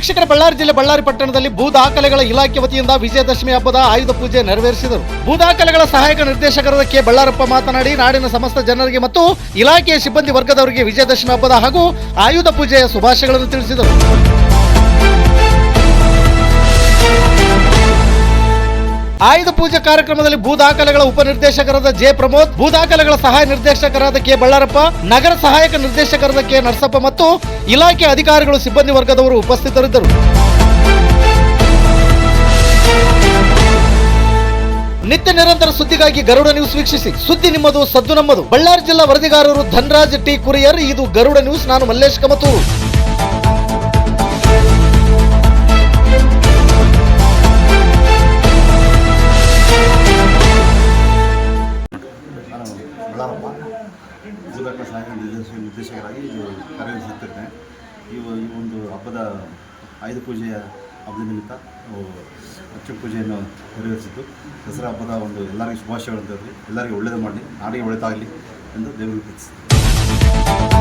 ವೀಕ್ಷಕರ ಬಳ್ಳಾರಿ ಜಿಲ್ಲೆ ಬಳ್ಳಾರಿ ಪಟ್ಟಣದಲ್ಲಿ ಭೂ ದಾಖಲೆಗಳ ಇಲಾಖೆ ವತಿಯಿಂದ ವಿಜಯದಶಮಿ ಹಬ್ಬದ ಆಯುಧ ಪೂಜೆ ನೆರವೇರಿಸಿದರು. ಭೂ ದಾಖಲೆಗಳ ಸಹಾಯಕ ನಿರ್ದೇಶಕರಾದ ಕೆ ಬಳ್ಳಾರಪ್ಪ ಮಾತನಾಡಿ ನಾಡಿನ ಸಮಸ್ತ ಜನರಿಗೆ ಮತ್ತು ಇಲಾಖೆಯ ಸಿಬ್ಬಂದಿ ವರ್ಗದವರಿಗೆ ವಿಜಯದಶಮಿ ಹಬ್ಬದ ಹಾಗೂ ಆಯುಧ ಪೂಜೆಯ ಶುಭಾಶಯಗಳನ್ನು ತಿಳಿಸಿದರು. ಆಯುಧ ಪೂಜೆ ಕಾರ್ಯಕ್ರಮದಲ್ಲಿ ಭೂ ದಾಖಲೆಗಳ ಉಪನಿರ್ದೇಶಕರಾದ ಜೆ ಪ್ರಮೋದ್, ಭೂ ದಾಖಲೆಗಳ ಸಹಾಯ ನಿರ್ದೇಶಕರಾದ ಕೆ ಬಳ್ಳಾರಪ್ಪ, ನಗರ ಸಹಾಯಕ ನಿರ್ದೇಶಕರಾದ ಕೆ ನರಸಪ್ಪ ಮತ್ತು ಇಲಾಖೆ ಅಧಿಕಾರಿಗಳು ಸಿಬ್ಬಂದಿ ವರ್ಗದವರು ಉಪಸ್ಥಿತರಿದ್ದರು. ನಿತ್ಯ ನಿರಂತರ ಸುದ್ದಿಗಾಗಿ ಗರುಡ ನ್ಯೂಸ್ ವೀಕ್ಷಿಸಿ. ಸುದ್ದಿ ನಿಮ್ಮದು, ಸದ್ದು ನಮ್ಮದು. ಬಳ್ಳಾರಿ ಜಿಲ್ಲಾ ವರದಿಗಾರರು ಧನರಾಜ್ ಟಿ ಕುರಿಯರ್. ಇದು ಗರುಡ ನ್ಯೂಸ್. ನಾನು ಮಲ್ಲೇಶ್ ಕಮತೂರು. ಬಳ್ಳಾರಪ್ಪ ಭೂದಾಖಲೆ ಸಹಾಯಕ ನಿರ್ದೇಶಕರಾಗಿ ಕಾರ್ಯನಿರ್ವಹಿಸುತ್ತಿದ್ದೇನೆ. ಈ ಒಂದು ಹಬ್ಬದ ಆಯುಧ ಪೂಜೆಯ ಹಬ್ಬದ ನಿಮಿತ್ತ ಲಕ್ಷ್ಮೀ ಪೂಜೆಯನ್ನು ನೆರವೇರಿಸಿದ್ದು, ದಸರಾ ಹಬ್ಬದ ಎಲ್ಲರಿಗೂ ಶುಭಾಶಯಗಳು ಅಂತ ಎಲ್ಲರಿಗೂ ಒಳ್ಳೆಯದು ಮಾಡಲಿ, ನಾಡಿಗೆ ಒಳ್ಳೆಯದಾಗಲಿ ಎಂದು ದೇವರಿಗೆ ಪ್ರಾರ್ಥಿಸುತ್ತೇನೆ.